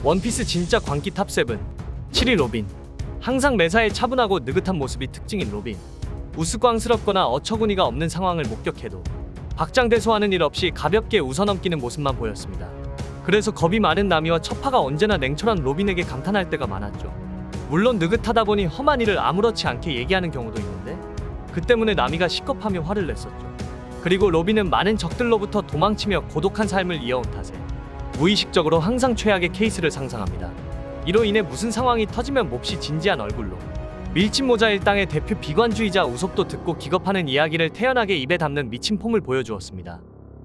원피스 진짜 광기 탑7 7위 로빈. 항상 매사에 차분하고 느긋한 모습이 특징인 로빈. 우스꽝스럽거나 어처구니가 없는 상황을 목격해도 박장대소하는 일 없이 가볍게 웃어넘기는 모습만 보였습니다. 그래서 겁이 많은 나미와 처파가 언제나 냉철한 로빈에게 감탄할 때가 많았죠. 물론 느긋하다 보니 험한 일을 아무렇지 않게 얘기하는 경우도 있는데 그 때문에 나미가 식겁하며 화를 냈었죠. 그리고 로빈은 많은 적들로부터 도망치며 고독한 삶을 이어온 탓에 무의식적으로 항상 최악의 케이스를 상상합니다. 이로 인해 무슨 상황이 터지면 몹시 진지한 얼굴로 밀짚모자 일당의 대표 비관주의자 우섭도 듣고 기겁하는 이야기를 태연하게 입에 담는 미친 폼을 보여주었습니다.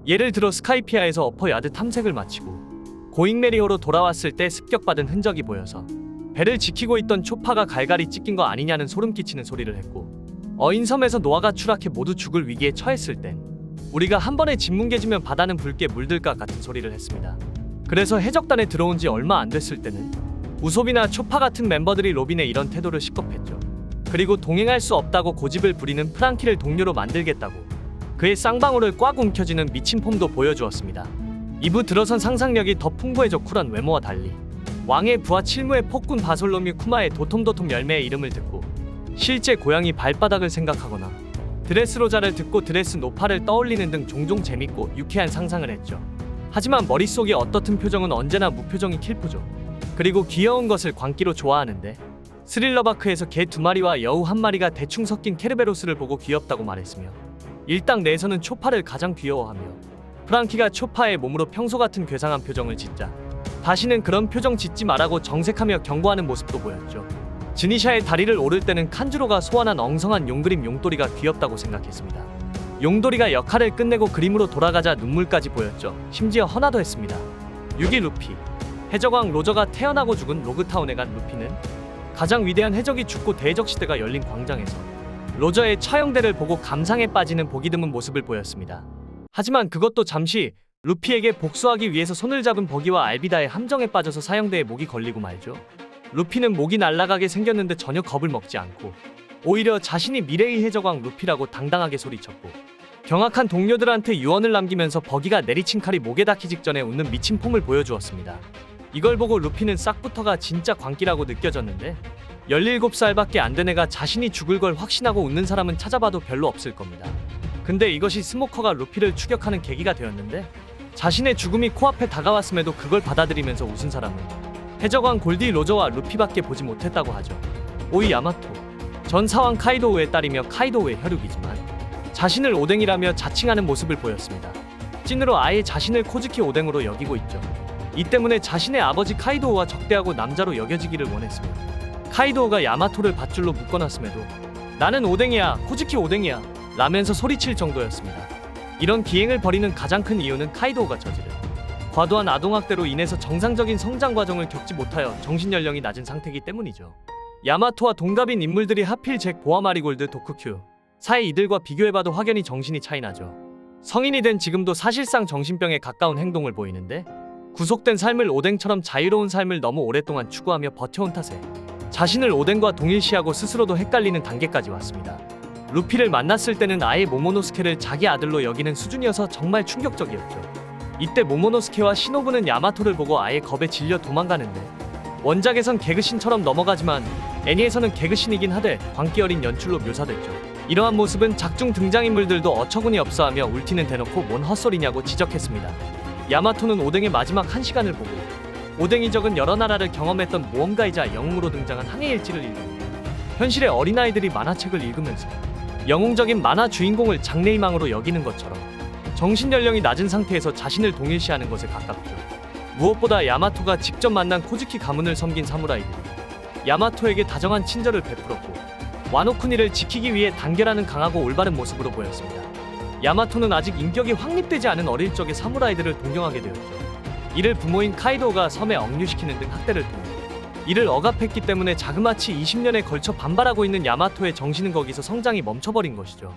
예를 들어 스카이피아에서 어퍼야드 탐색을 마치고 고잉메리호로 돌아왔을 때 습격받은 흔적이 보여서 배를 지키고 있던 초파가 갈갈이 찢긴 거 아니냐는 소름 끼치는 소리를 했고, 어인섬에서 노아가 추락해 모두 죽을 위기에 처했을 땐 우리가 한 번에 짓뭉개지면 바다는 붉게 물들까 같은 소리를 했습니다. 그래서 해적단에 들어온 지 얼마 안 됐을 때는 우솝이나 초파 같은 멤버들이 로빈의 이런 태도를 식겁했죠. 그리고 동행할 수 없다고 고집을 부리는 프랑키를 동료로 만들겠다고 그의 쌍방울을 꽉 움켜쥐는 미친 폼도 보여주었습니다. 2부 들어선 상상력이 더 풍부해져 쿨한 외모와 달리 왕의 부하 칠무의 폭군 바솔로뮤 쿠마의 도톰도톰 열매의 이름을 듣고 실제 고양이 발바닥을 생각하거나 드레스로자를 듣고 드레스 노파를 떠올리는 등 종종 재밌고 유쾌한 상상을 했죠. 하지만 머릿속이 어떻든 표정은 언제나 무표정이 킬포죠. 그리고 귀여운 것을 광기로 좋아하는데 스릴러바크에서 개 2마리와 여우 1마리가 대충 섞인 케르베로스를 보고 귀엽다고 말했으며 일당 내에서는 초파를 가장 귀여워하며 프랑키가 초파의 몸으로 평소 같은 괴상한 표정을 짓자 다시는 그런 표정 짓지 말라고 정색하며 경고하는 모습도 보였죠. 즈니샤의 다리를 오를 때는 칸주로가 소환한 엉성한 용그림 용돌이가 귀엽다고 생각했습니다. 용돌이가 역할을 끝내고 그림으로 돌아가자 눈물까지 보였죠. 심지어 헌화도 했습니다. 6위 루피. 해적왕 로저가 태어나고 죽은 로그타운에 간 루피는 가장 위대한 해적이 죽고 대적 시대가 열린 광장에서 로저의 처형대를 보고 감상에 빠지는 보기 드문 모습을 보였습니다. 하지만 그것도 잠시 루피에게 복수하기 위해서 손을 잡은 버기와 알비다의 함정에 빠져서 사형대에 목이 걸리고 말죠. 루피는 목이 날아가게 생겼는데 전혀 겁을 먹지 않고 오히려 자신이 미래의 해적왕 루피라고 당당하게 소리쳤고 경악한 동료들한테 유언을 남기면서 버기가 내리친 칼이 목에 닿기 직전에 웃는 미친 폼을 보여주었습니다. 이걸 보고 루피는 싹부터가 진짜 광기라고 느껴졌는데 17살밖에 안 된 애가 자신이 죽을 걸 확신하고 웃는 사람은 찾아봐도 별로 없을 겁니다. 근데 이것이 스모커가 루피를 추격하는 계기가 되었는데 자신의 죽음이 코앞에 다가왔음에도 그걸 받아들이면서 웃은 사람은 해적왕 골디 로저와 루피밖에 보지 못했다고 하죠. 오이 야마토. 전 사왕 카이도우의 딸이며 카이도우의 혈육이지만 자신을 오뎅이라며 자칭하는 모습을 보였습니다. 찐으로 아예 자신을 코즈키 오뎅으로 여기고 있죠. 이 때문에 자신의 아버지 카이도우와 적대하고 남자로 여겨지기를 원했으며 카이도우가 야마토를 밧줄로 묶어놨음에도 나는 오뎅이야, 코즈키 오뎅이야 라면서 소리칠 정도였습니다. 이런 기행을 벌이는 가장 큰 이유는 카이도우가 저지른 과도한 아동학대로 인해서 정상적인 성장 과정을 겪지 못하여 정신연령이 낮은 상태이기 때문이죠. 야마토와 동갑인 인물들이 하필 잭 보아 마리골드 도쿠큐 사이 이들과 비교해봐도 확연히 정신이 차이나죠. 성인이 된 지금도 사실상 정신병에 가까운 행동을 보이는데 구속된 삶을 오뎅처럼 자유로운 삶을 너무 오랫동안 추구하며 버텨온 탓에 자신을 오뎅과 동일시하고 스스로도 헷갈리는 단계까지 왔습니다. 루피를 만났을 때는 아예 모모노스케를 자기 아들로 여기는 수준이어서 정말 충격적이었죠. 이때 모모노스케와 시노부는 야마토를 보고 아예 겁에 질려 도망가는데 원작에선 개그신처럼 넘어가지만 애니에서는 개그신이긴 하되 광기 어린 연출로 묘사됐죠. 이러한 모습은 작중 등장인물들도 어처구니 없어하며 울티는 대놓고 뭔 헛소리냐고 지적했습니다. 야마토는 오뎅의 마지막 1시간을 보고 오뎅이 적은 여러 나라를 경험했던 모험가이자 영웅으로 등장한 항해 일지를 읽고 현실의 어린아이들이 만화책을 읽으면서 영웅적인 만화 주인공을 장래희망으로 여기는 것처럼 정신연령이 낮은 상태에서 자신을 동일시하는 것에 가깝죠. 무엇보다 야마토가 직접 만난 코즈키 가문을 섬긴 사무라이들이 야마토에게 다정한 친절을 베풀었고 와노쿠니를 지키기 위해 단결하는 강하고 올바른 모습으로 보였습니다. 야마토는 아직 인격이 확립되지 않은 어릴 적의 사무라이들을 동경하게 되었죠. 이를 부모인 카이도우가 섬에 억류시키는 등 학대를 통해 이를 억압했기 때문에 자그마치 20년에 걸쳐 반발하고 있는 야마토의 정신은 거기서 성장이 멈춰버린 것이죠.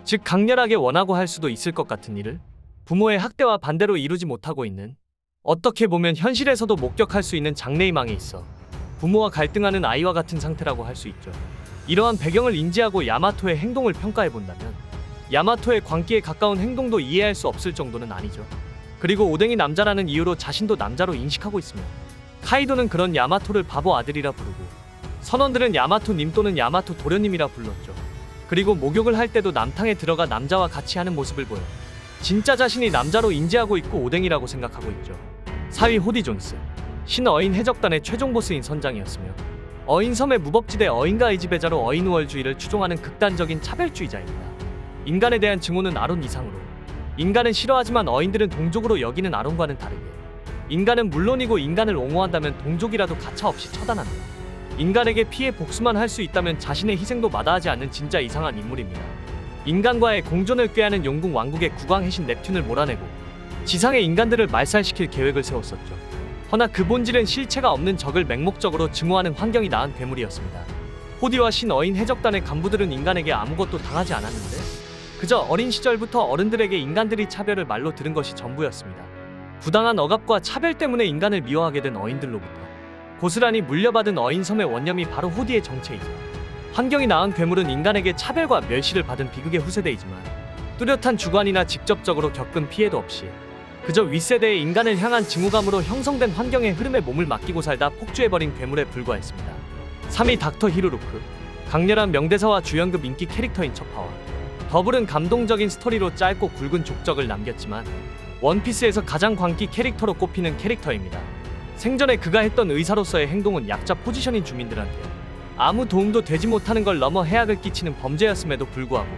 즉 강렬하게 원하고 할 수도 있을 것 같은 일을 부모의 학대와 반대로 이루지 못하고 있는, 어떻게 보면 현실에서도 목격할 수 있는 장래희망에 있어 부모와 갈등하는 아이와 같은 상태라고 할 수 있죠. 이러한 배경을 인지하고 야마토의 행동을 평가해본다면 야마토의 광기에 가까운 행동도 이해할 수 없을 정도는 아니죠. 그리고 오뎅이 남자라는 이유로 자신도 남자로 인식하고 있으며 카이도는 그런 야마토를 바보 아들이라 부르고 선원들은 야마토님 또는 야마토 도련님이라 불렀죠. 그리고 목욕을 할 때도 남탕에 들어가 남자와 같이 하는 모습을 보여 진짜 자신이 남자로 인지하고 있고 오뎅이라고 생각하고 있죠. 4위 호디 존스. 신어인 해적단의 최종 보스인 선장이었으며 어인섬의 무법지대 어인가의 지배자로 어인우월주의를 추종하는 극단적인 차별주의자입니다. 인간에 대한 증오는 아론 이상으로 인간은 싫어하지만 어인들은 동족으로 여기는 아론과는 다르게 인간은 물론이고 인간을 옹호한다면 동족이라도 가차없이 처단합니다. 인간에게 피해 복수만 할 수 있다면 자신의 희생도 마다하지 않는 진짜 이상한 인물입니다. 인간과의 공존을 꾀하는 용궁 왕국의 국왕 해신 넵튠을 몰아내고 지상의 인간들을 말살시킬 계획을 세웠었죠. 허나 그 본질은 실체가 없는 적을 맹목적으로 증오하는 환경이 낳은 괴물이었습니다. 호디와 신어인 해적단의 간부들은 인간에게 아무것도 당하지 않았는데 그저 어린 시절부터 어른들에게 인간들이 차별을 말로 들은 것이 전부였습니다. 부당한 억압과 차별 때문에 인간을 미워하게 된 어인들로부터 고스란히 물려받은 어인섬의 원념이 바로 호디의 정체이죠. 환경이 낳은 괴물은 인간에게 차별과 멸시를 받은 비극의 후세대이지만 뚜렷한 주관이나 직접적으로 겪은 피해도 없이 그저 윗세대의 인간을 향한 증오감으로 형성된 환경의 흐름에 몸을 맡기고 살다 폭주해버린 괴물에 불과했습니다. 3위 닥터 히루루크. 강렬한 명대사와 주연급 인기 캐릭터인 첩파와 더불은 감동적인 스토리로 짧고 굵은 족적을 남겼지만 원피스에서 가장 광기 캐릭터로 꼽히는 캐릭터입니다. 생전에 그가 했던 의사로서의 행동은 약자 포지션인 주민들한테 아무 도움도 되지 못하는 걸 넘어 해악을 끼치는 범죄였음에도 불구하고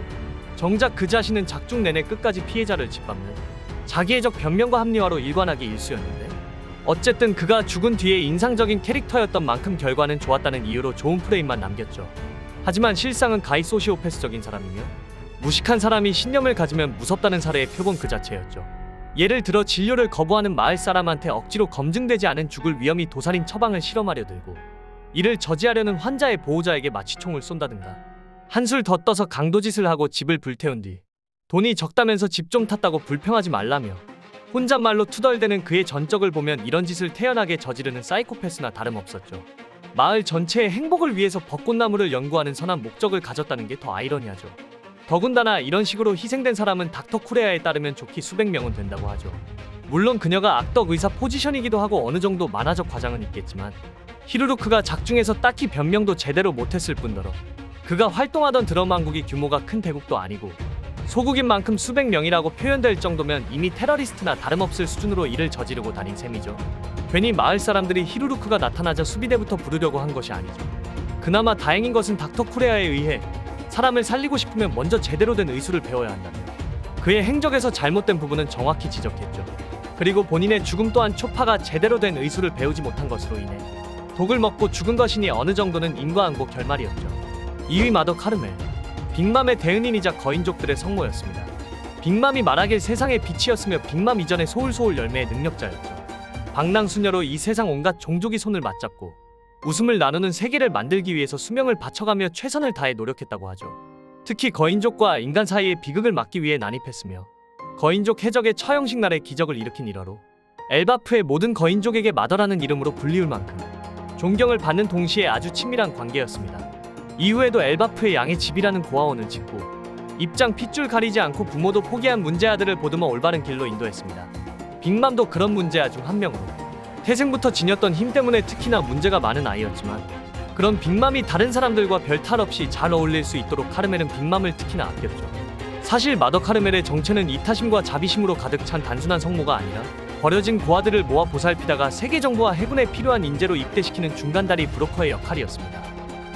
정작 그 자신은 작중 내내 끝까지 피해자를 짓밟는 자기애적 변명과 합리화로 일관하게 일수였는데 어쨌든 그가 죽은 뒤에 인상적인 캐릭터였던 만큼 결과는 좋았다는 이유로 좋은 프레임만 남겼죠. 하지만 실상은 가히 소시오패스적인 사람이며 무식한 사람이 신념을 가지면 무섭다는 사례의 표본 그 자체였죠. 예를 들어 진료를 거부하는 마을 사람한테 억지로 검증되지 않은 죽을 위험이 도살인 처방을 실험하려 들고 이를 저지하려는 환자의 보호자에게 마취총을 쏜다든가 한술 더 떠서 강도짓을 하고 집을 불태운 뒤 돈이 적다면서 집 좀 탔다고 불평하지 말라며 혼잣말로 투덜대는 그의 전적을 보면 이런 짓을 태연하게 저지르는 사이코패스나 다름없었죠. 마을 전체의 행복을 위해서 벚꽃나무를 연구하는 선한 목적을 가졌다는 게 더 아이러니하죠. 더군다나 이런 식으로 희생된 사람은 닥터 쿠레아에 따르면 좋기 수백 명은 된다고 하죠. 물론 그녀가 악덕 의사 포지션이기도 하고 어느 정도 만화적 과장은 있겠지만 히루루크가 작중에서 딱히 변명도 제대로 못했을 뿐더러 그가 활동하던 드럼왕국이 규모가 큰 대국도 아니고 소국인 만큼 수백 명이라고 표현될 정도면 이미 테러리스트나 다름없을 수준으로 일을 저지르고 다닌 셈이죠. 괜히 마을 사람들이 히루루크가 나타나자 수비대부터 부르려고 한 것이 아니죠. 그나마 다행인 것은 닥터 쿠레아에 의해 사람을 살리고 싶으면 먼저 제대로 된 의술을 배워야 한다며 그의 행적에서 잘못된 부분은 정확히 지적했죠. 그리고 본인의 죽음 또한 초파가 제대로 된 의술을 배우지 못한 것으로 인해 독을 먹고 죽은 것이니 어느 정도는 인과응보 결말이었죠. 2위 마더 카르멜. 빅맘의 대은인이자 거인족들의 성모였습니다. 빅맘이 말하길 세상의 빛이었으며 빅맘 이전의 소울소울 열매의 능력자였죠. 방랑수녀로 이 세상 온갖 종족이 손을 맞잡고 웃음을 나누는 세계를 만들기 위해서 수명을 바쳐가며 최선을 다해 노력했다고 하죠. 특히 거인족과 인간 사이의 비극을 막기 위해 난입했으며 거인족 해적의 처형식 날의 기적을 일으킨 일화로 엘바프의 모든 거인족에게 마더라는 이름으로 불리울 만큼 존경을 받는 동시에 아주 친밀한 관계였습니다. 이후에도 엘바프의 양의 집이라는 고아원을 짓고 입장 핏줄 가리지 않고 부모도 포기한 문제아들을 보듬어 올바른 길로 인도했습니다. 빅맘도 그런 문제아 중 한 명으로 태생부터 지녔던 힘 때문에 특히나 문제가 많은 아이였지만 그런 빅맘이 다른 사람들과 별 탈 없이 잘 어울릴 수 있도록 카르멜은 빅맘을 특히나 아꼈죠. 사실 마더 카르멜의 정체는 이타심과 자비심으로 가득 찬 단순한 성모가 아니라 버려진 고아들을 모아 보살피다가 세계 정부와 해군에 필요한 인재로 입대시키는 중간다리 브로커의 역할이었습니다.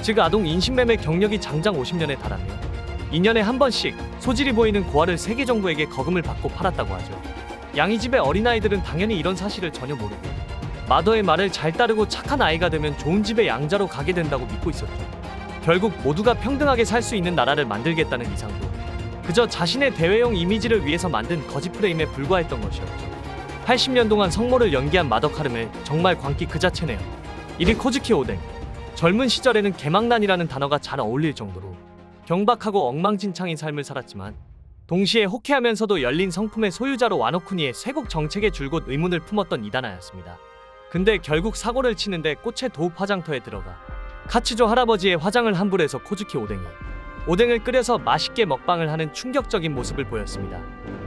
즉 아동 인신매매 경력이 장장 50년에 달하며 2년에 한 번씩 소질이 보이는 고아를 세계 정부에게 거금을 받고 팔았다고 하죠. 양이집의 어린아이들은 당연히 이런 사실을 전혀 모르고 마더의 말을 잘 따르고 착한 아이가 되면 좋은 집의 양자로 가게 된다고 믿고 있었죠. 결국 모두가 평등하게 살 수 있는 나라를 만들겠다는 이상도 그저 자신의 대외용 이미지를 위해서 만든 거짓 프레임에 불과했던 것이었죠. 80년 동안 성모를 연기한 마더 카르멜 정말 광기 그 자체네요. 1위 코즈키 오뎅. 젊은 시절에는 개망난이라는 단어가 잘 어울릴 정도로 경박하고 엉망진창인 삶을 살았지만 동시에 호쾌하면서도 열린 성품의 소유자로 와노쿠니의 쇄국 정책에 줄곧 의문을 품었던 이다나였습니다. 근데 결국 사고를 치는데 꽃의 도읍 화장터에 들어가 카츠조 할아버지의 화장을 함부로 해서 코즈키 오뎅을 끓여서 맛있게 먹방을 하는 충격적인 모습을 보였습니다.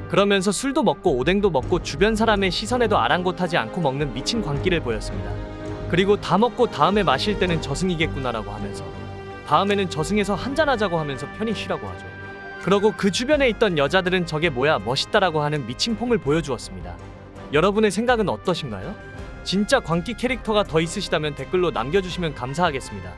그러면서 술도 먹고 오뎅도 먹고 주변 사람의 시선에도 아랑곳하지 않고 먹는 미친 광기를 보였습니다. 그리고 다 먹고 다음에 마실 때는 저승이겠구나라고 하면서 다음에는 저승에서 한잔하자고 하면서 편히 쉬라고 하죠. 그러고 그 주변에 있던 여자들은 저게 뭐야 멋있다라고 하는 미칭폼을 보여주었습니다. 여러분의 생각은 어떠신가요? 진짜 광기 캐릭터가 더 있으시다면 댓글로 남겨주시면 감사하겠습니다.